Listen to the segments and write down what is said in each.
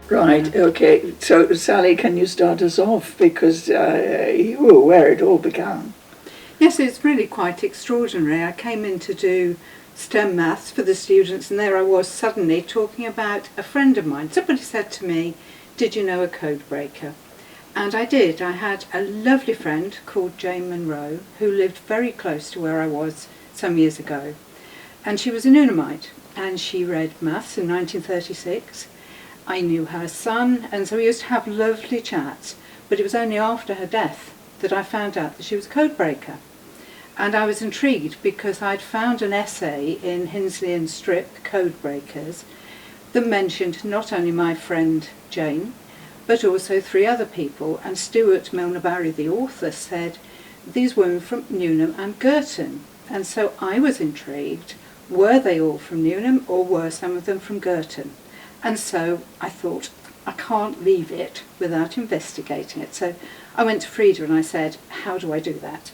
Right, okay. So, Sally, can you start us off? Because you were where it all began. Yes, it's really quite extraordinary. I came in to do STEM maths for the students, and there I was suddenly talking about a friend of mine. Somebody said to me, "Did you know a code breaker?" And I did. I had a lovely friend called Jane Monroe who lived very close to where I was some years ago. And she was a Newnhamite, and she read maths in 1936. I knew her son, and so we used to have lovely chats, but it was only after her death that I found out that she was a code breaker. And I was intrigued because I'd found an essay in Hinsley and Stripp, Code Breakers, that mentioned not only my friend Jane, but also 3 other people, and Stuart Milner Barry, the author, said these women from Newnham and Girton. And so I was intrigued, were they all from Newnham or were some of them from Girton? And so I thought, I can't leave it without investigating it. So I went to Frieda and I said, how do I do that?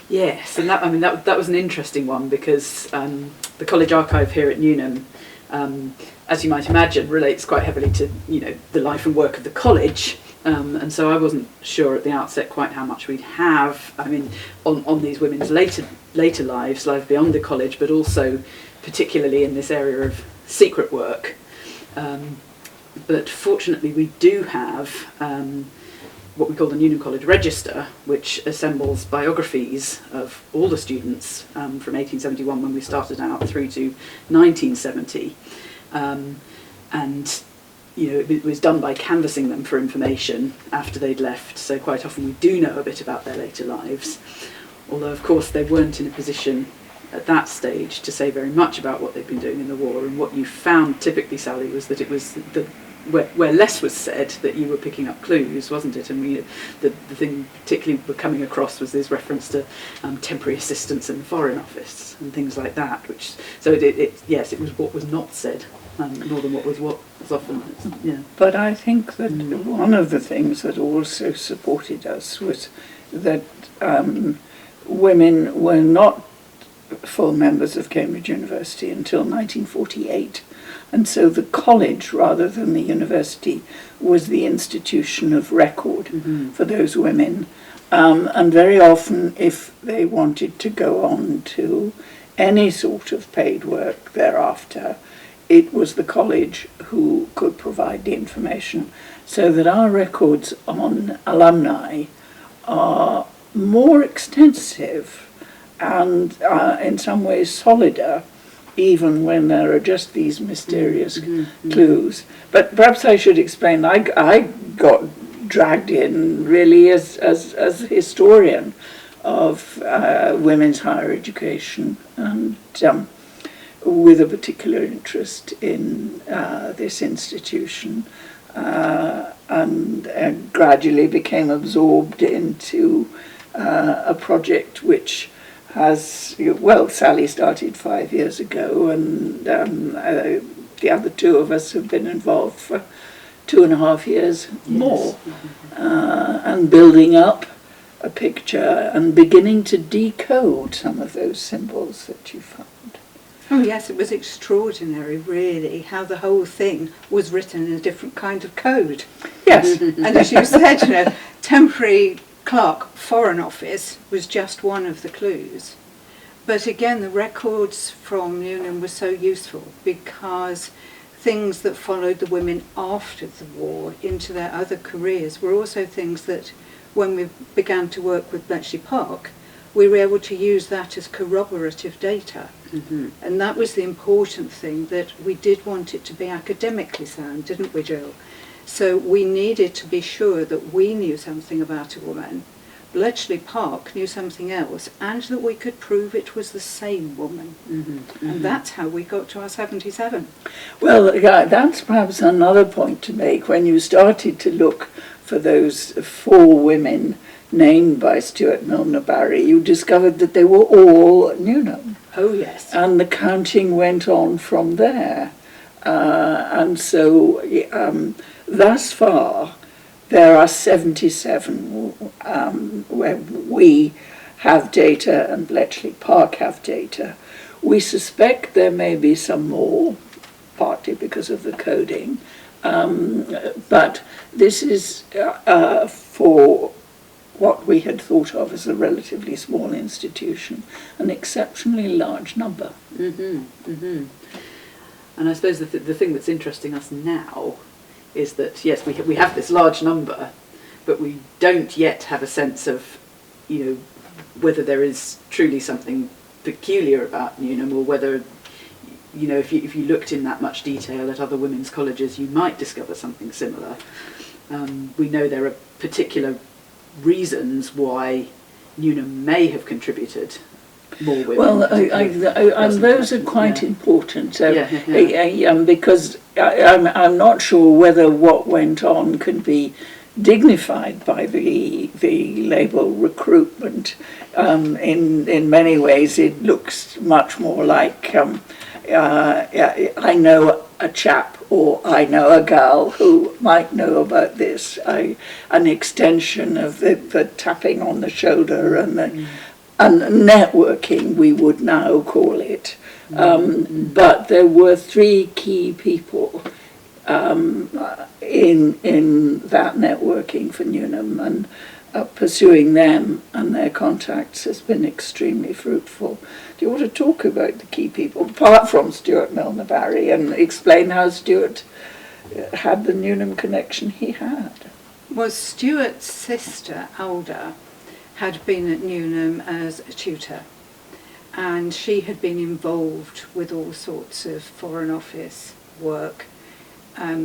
Yes, and that was an interesting one because the college archive here at Newnham, as you might imagine, relates quite heavily to the life and work of the college, and so I wasn't sure at the outset quite how much we'd have. I mean, on these women's later lives beyond the college, but also particularly in this area of secret work. But fortunately, we do have what we call the Newnham College Register, which assembles biographies of all the students from 1871 when we started out through to 1970. And it was done by canvassing them for information after they'd left, so quite often we do know a bit about their later lives, although of course they weren't in a position at that stage to say very much about what they'd been doing in the war. And what you found typically, Sally, was that it was where less was said that you were picking up clues, wasn't it? And the thing particularly we're coming across was this reference to temporary assistance in the Foreign Office and things like that. It was what was not said more than what was often. Yeah. But I think that one of the things that also supported us was that women were not full members of Cambridge University until 1948. And so the college, rather than the university, was the institution of record for those women. And very often, if they wanted to go on to any sort of paid work thereafter, it was the college who could provide the information. So that our records on alumni are more extensive and in some ways solider, even when there are just these mysterious clues. But perhaps I should explain, I got dragged in really as a historian of women's higher education, and with a particular interest in this institution, and gradually became absorbed into a project which has, Sally started 5 years ago, and the other 2 of us have been involved for 2.5 years more, and building up a picture and beginning to decode some of those symbols that you found. Oh yes, it was extraordinary, really, how the whole thing was written in a different kind of code. Yes. And as you said, temporary clerk, Foreign Office, was just one of the clues. But again, the records from Newnham were so useful because things that followed the women after the war into their other careers were also things that, when we began to work with Bletchley Park, we were able to use that as corroborative data. And that was the important thing, that we did want it to be academically sound, didn't we, Jill? So we needed to be sure that we knew something about a woman, Bletchley Park knew something else, and that we could prove it was the same woman. And that's how we got to our 77. Well, that's perhaps another point to make. When you started to look for those 4 women named by Stuart Milner Barry, you discovered that they were all Newnham. Oh, yes. And the counting went on from there. And so thus far, there are 77 where we have data and Bletchley Park have data. We suspect there may be some more, partly because of the coding, But this is for what we had thought of as a relatively small institution, an exceptionally large number. And I suppose the thing that's interesting us now is that, yes, we have this large number, but we don't yet have a sense of, whether there is truly something peculiar about Newnham, or whether, if you looked in that much detail at other women's colleges, you might discover something similar. We know there are particular reasons why Newnham may have contributed more women. Well, and those are quite important. So, because I'm not sure whether what went on can be dignified by the label recruitment. In many ways, it looks much more like I know a chap, or I know a girl who might know about this. An extension of the tapping on the shoulder and networking, we would now call it. But there were three key people in that networking for Newnham, and pursuing them and their contacts has been extremely fruitful. Do you want to talk about the key people, apart from Stuart Milner Barry, and explain how Stuart had the Newnham connection he had? Well, Stuart's sister, Alda, had been at Newnham as a tutor, and she had been involved with all sorts of Foreign Office work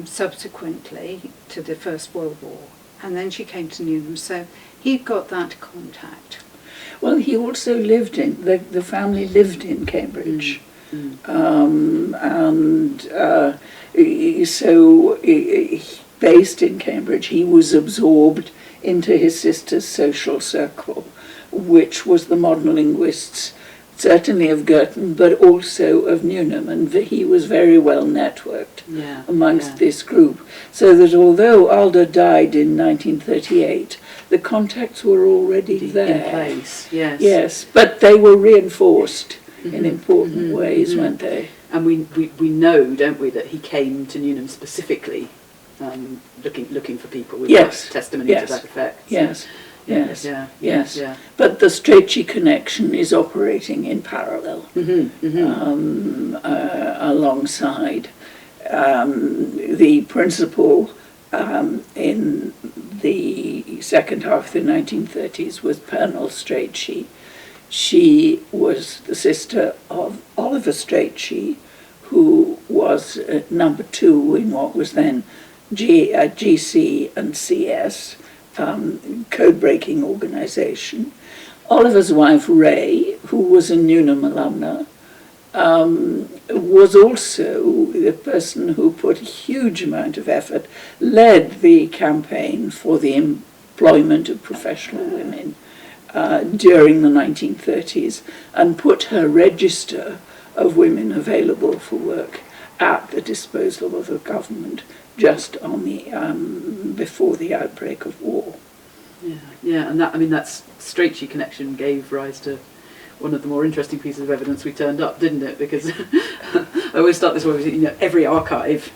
subsequently to the First World War, and then she came to Newnham, so he got that contact. Well, he also lived in, the family lived in Cambridge. So based in Cambridge, he was absorbed into his sister's social circle, which was the modern linguists, certainly of Girton, but also of Newnham, and he was very well networked amongst this group. So that although Alda died in 1938, the contacts were already there. In place, yes. Yes, but they were reinforced in important ways, weren't they? And we know, don't we, that he came to Newnham specifically looking for people. We've got testimony to that effect. So. Yes. But the Strachey connection is operating in parallel alongside. The principal in the second half of the 1930s was Pernell Strachey. She was the sister of Oliver Strachey, who was number 2 in what was then GC and CS. Code-breaking organisation. Oliver's wife, Ray, who was a Newnham alumna, was also the person who put a huge amount of effort, led the campaign for the employment of professional women during the 1930s, and put her register of women available for work at the disposal of the government just on the before the outbreak of war. And that Strachey connection gave rise to one of the more interesting pieces of evidence we turned up, didn't it? Because I always start this way with, every archive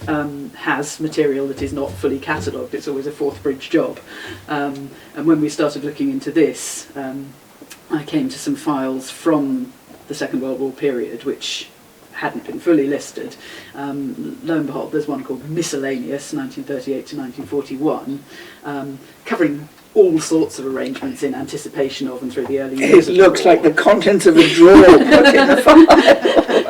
has material that is not fully catalogued. It's always a Forthbridge job. And when we started looking into this, I came to some files from the Second World War period, which hadn't been fully listed. Lo and behold, there's one called Miscellaneous, 1938 to 1941, covering all sorts of arrangements in anticipation of and through the early years. It looks like the contents of a drawer put in the file.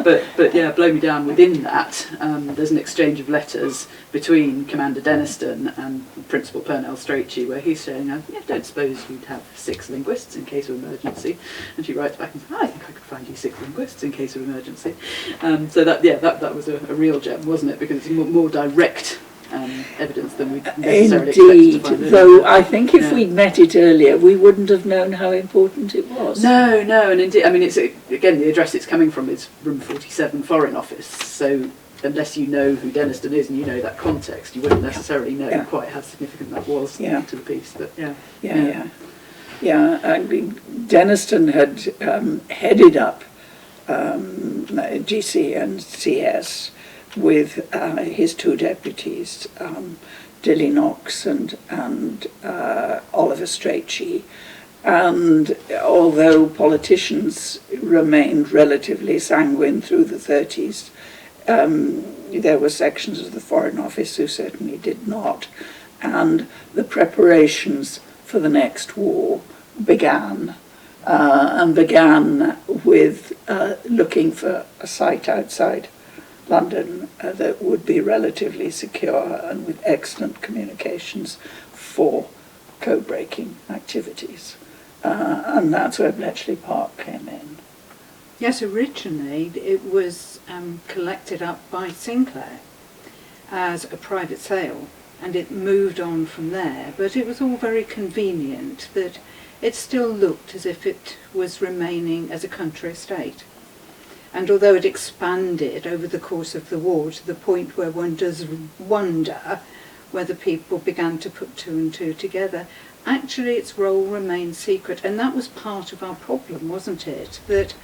But yeah, blow me down. Within that, there's an exchange of letters between Commander Denniston and Principal Pernell Strachey, where he's saying, don't suppose you'd have 6 linguists in case of emergency. And she writes back and says, I think I could find you 6 linguists in case of emergency. So that was a real gem, wasn't it? Because it's more direct evidence than we necessarily expected to find. Though I think if we'd met it earlier, we wouldn't have known how important it was. No, and indeed, it's again, the address it's coming from is room 47, Foreign Office. So unless you know who Denniston is and you know that context, you wouldn't necessarily know quite how significant that was to the piece. But Denniston had headed up GC and CS. with his two deputies, Dilly Knox and Oliver Strachey. And although politicians remained relatively sanguine through the 30s, there were sections of the Foreign Office who certainly did not. And the preparations for the next war began with looking for a site outside London that would be relatively secure and with excellent communications for code-breaking activities. And that's where Bletchley Park came in. Yes, originally it was collected up by Sinclair as a private sale, and it moved on from there, but it was all very convenient that it still looked as if it was remaining as a country estate. And although it expanded over the course of the war to the point where one does wonder whether people began to put two and two together, actually its role remained secret. And that was part of our problem, wasn't it? That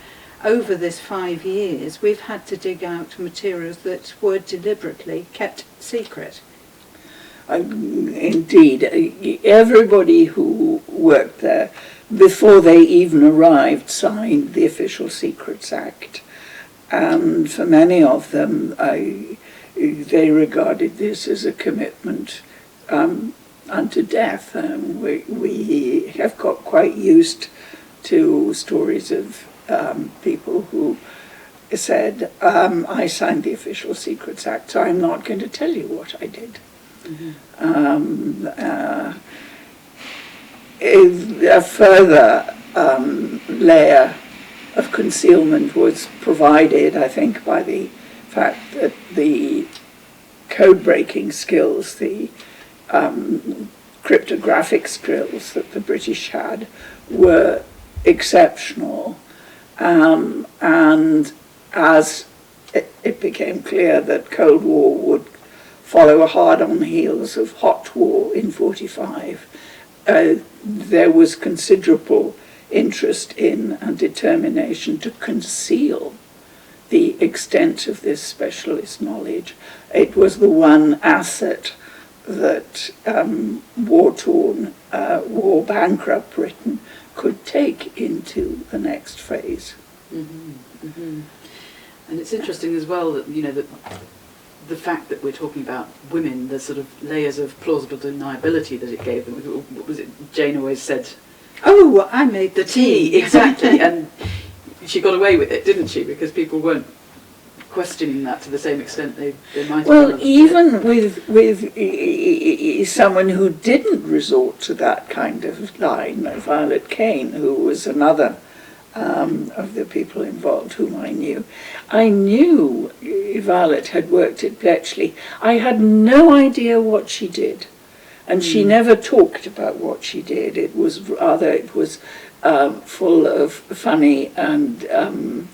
over this 5 years we've had to dig out materials that were deliberately kept secret. Indeed, everybody who worked there, before they even arrived, signed the Official Secrets Act. And for many of them, they regarded this as a commitment unto death. We have got quite used to stories of people who said, I signed the Official Secrets Act, so I'm not going to tell you what I did. Mm-hmm. A further layer of concealment was provided, I think, by the fact that the code-breaking skills, the cryptographic skills that the British had, were exceptional. And as it became clear that Cold War would follow hard on the heels of Hot War in 45, there was considerable interest in and determination to conceal the extent of this specialist knowledge. It was the one asset that war-torn, war-bankrupt Britain could take into the next phase. Mm-hmm, mm-hmm. And it's interesting as well that, you know, that the fact that we're talking about women, the sort of layers of plausible deniability that it gave them. What was it Jane always said? Oh, I made the tea. Exactly. And she got away with it, didn't she? Because people weren't questioning that to the same extent they might have. Well, even with someone who didn't resort to that kind of line, like Violet Kane, who was another of the people involved whom I knew. I knew Violet had worked at Bletchley. I had no idea what she did, and she never talked about what she did. It was full of funny and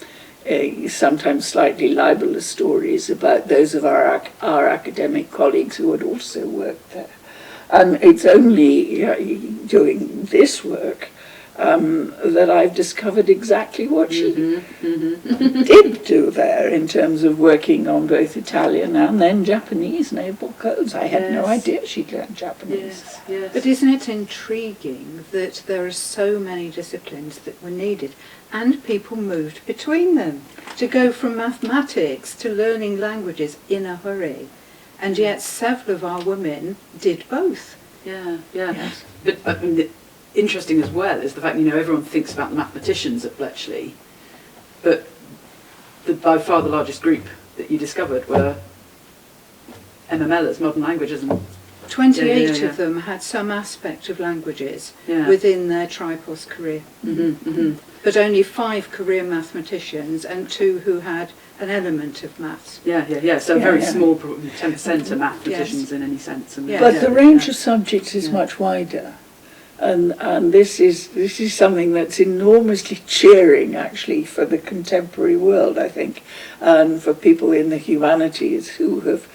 sometimes slightly libelous stories about those of our academic colleagues who had also worked there. And it's only doing this work that I've discovered exactly what she did do there in terms of working on both Italian and then Japanese naval codes. I had no idea she'd learned Japanese. Yes, yes. But isn't it intriguing that there are so many disciplines that were needed and people moved between them to go from mathematics to learning languages in a hurry? And yet several of our women did both. Yeah, yeah. Yes. But I mean, interesting as well is the fact, you know, everyone thinks about the mathematicians at Bletchley, but by far the largest group that you discovered were MMLers, modern languages, and 28 of them had some aspect of languages within their tripos career. But only 5 career mathematicians and 2 who had an element of maths. So a very small, 10% of mathematicians in any sense. And but the range of subjects is much wider. And this is something that's enormously cheering, actually, for the contemporary world, I think, and for people in the humanities who have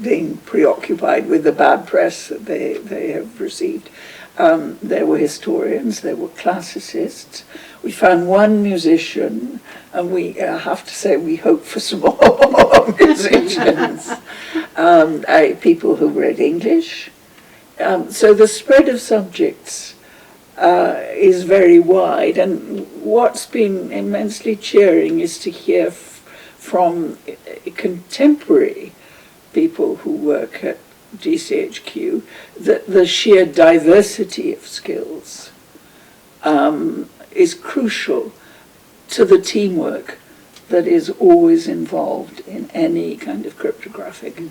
being preoccupied with the bad press that they have received. There were historians, there were classicists. We found one musician, and we have to say we hope for some more musicians. People who read English. So the spread of subjects is very wide, and what's been immensely cheering is to hear from contemporary people who work at GCHQ that the sheer diversity of skills is crucial to the teamwork that is always involved in any kind of cryptographic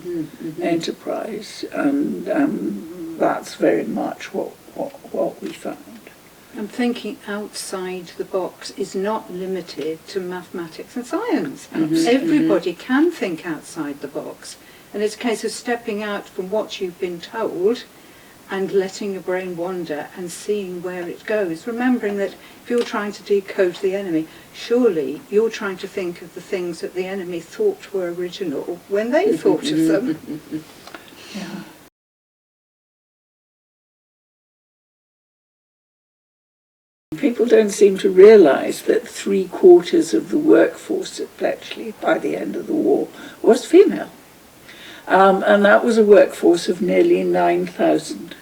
enterprise, and that's very much what we found. And thinking outside the box is not limited to mathematics and science. Everybody can think outside the box, and it's a case of stepping out from what you've been told and letting your brain wander and seeing where it goes. Remembering that if you're trying to decode the enemy, surely you're trying to think of the things that the enemy thought were original when they thought of them. Yeah. People don't seem to realise that 3/4 of the workforce at Bletchley by the end of the war was female. And that was a workforce of nearly 9,000.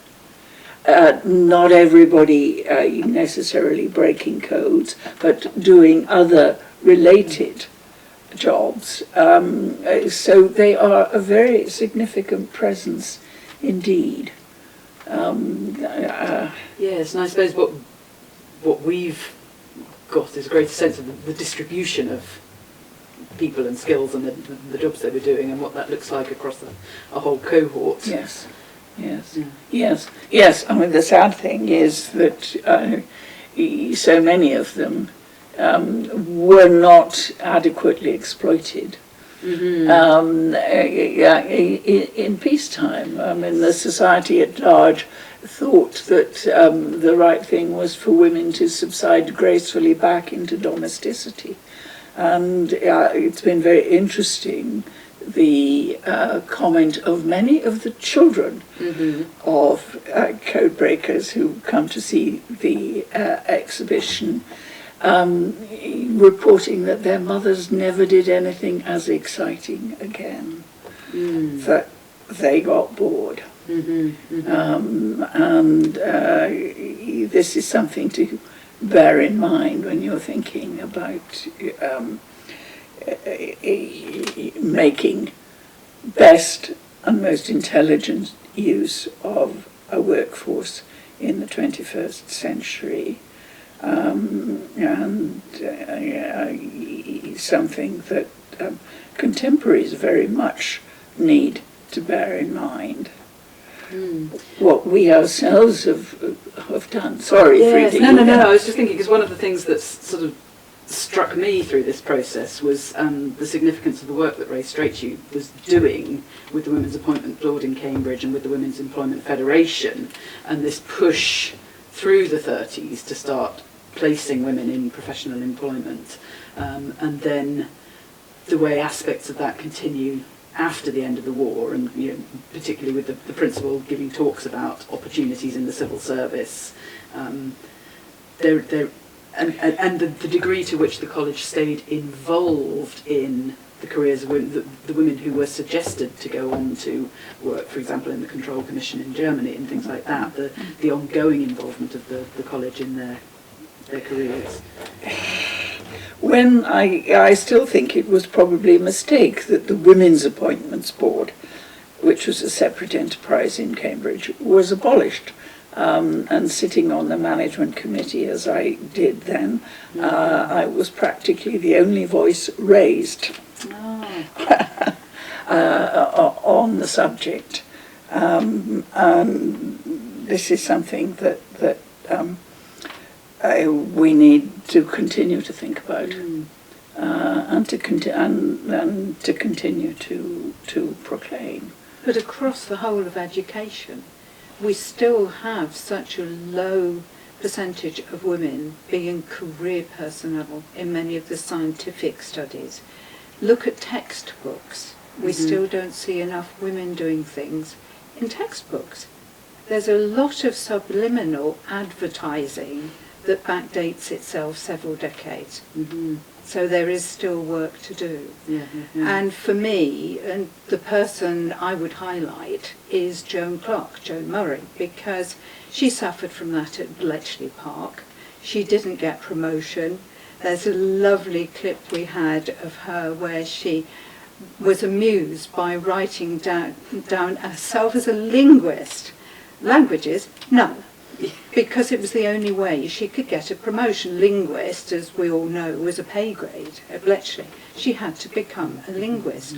Not everybody necessarily breaking codes, but doing other related jobs. So they are a very significant presence indeed. Yes, and I suppose what we've got is a greater sense of the distribution of people and skills and the jobs they were doing and what that looks like across a whole cohort. Yes, yes, yes. I mean, the sad thing is that so many of them were not adequately exploited. In peacetime. I mean, the society at large thought that the right thing was for women to subside gracefully back into domesticity. And it's been very interesting, the comment of many of the children of code breakers who come to see the exhibition, reporting that their mothers never did anything as exciting again, that they got bored. And this is something to bear in mind when you're thinking about making best and most intelligent use of a workforce in the 21st century. And something that contemporaries very much need to bear in mind. What we ourselves have done. Sorry, yes, Frieda. No. I was just thinking, because one of the things that's sort of struck me through this process was the significance of the work that Ray Strachey was doing with the Women's Appointment Board in Cambridge and with the Women's Employment Federation, and this push through the 30s to start placing women in professional employment, and then the way aspects of that continue after the end of the war, and particularly with the principal giving talks about opportunities in the civil service, and the degree to which the college stayed involved in the careers of women, the women who were suggested to go on to work, for example, in the Control Commission in Germany and things like that, the ongoing involvement of the college in their careers. When I still think it was probably a mistake that the Women's Appointments Board, which was a separate enterprise in Cambridge, was abolished. And sitting on the management committee as I did then, I was practically the only voice raised on the subject. And this is something that we need to continue to think about, and to continue to proclaim. But across the whole of education, we still have such a low percentage of women being career personnel in many of the scientific studies. Look at textbooks. We still don't see enough women doing things in textbooks. There's a lot of subliminal advertising that backdates itself several decades. So there is still work to do. And for me, and the person I would highlight is Joan Murray, because she suffered from that at Bletchley Park. She didn't get promotion. There's a lovely clip we had of her where she was amused by writing down herself as a linguist. Languages, none. Because it was the only way she could get a promotion. Linguist, as we all know, was a pay grade at Bletchley. She had to become a linguist.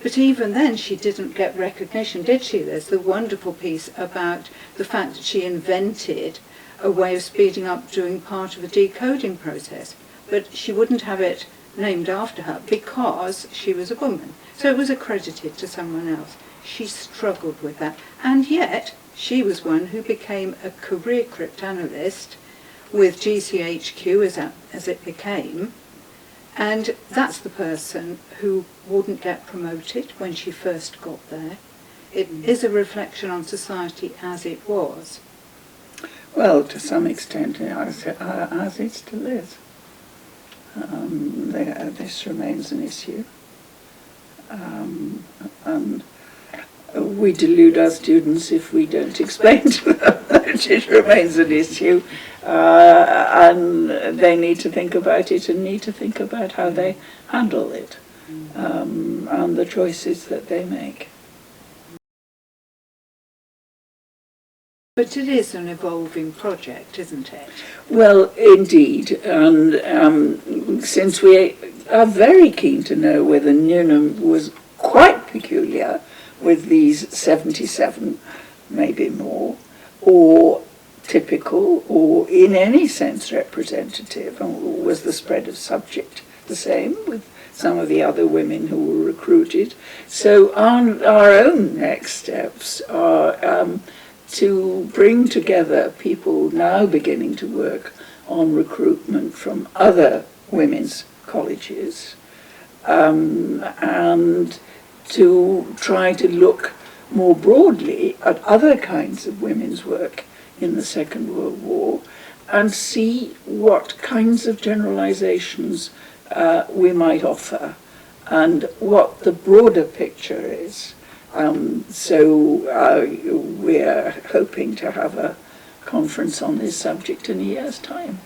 But even then she didn't get recognition, did she? There's the wonderful piece about the fact that she invented a way of speeding up doing part of the decoding process. But she wouldn't have it named after her because she was a woman. So it was accredited to someone else. She struggled with that. And yet she was one who became a career cryptanalyst with GCHQ as it became. And that's the person who wouldn't get promoted when she first got there. It is a reflection on society as it was. Well, to some extent, as it still is. This remains an issue. And we delude our students if we don't explain to them that it remains an issue, and they need to think about it and need to think about how they handle it, and the choices that they make. But it is an evolving project, isn't it? Well, indeed, and since we are very keen to know whether Newnham was quite peculiar with these 77, maybe more, or typical, or in any sense representative, or was the spread of subject the same with some of the other women who were recruited. So our own next steps are to bring together people now beginning to work on recruitment from other women's colleges, and to try to look more broadly at other kinds of women's work in the Second World War and see what kinds of generalizations we might offer and what the broader picture is. So we're hoping to have a conference on this subject in a year's time.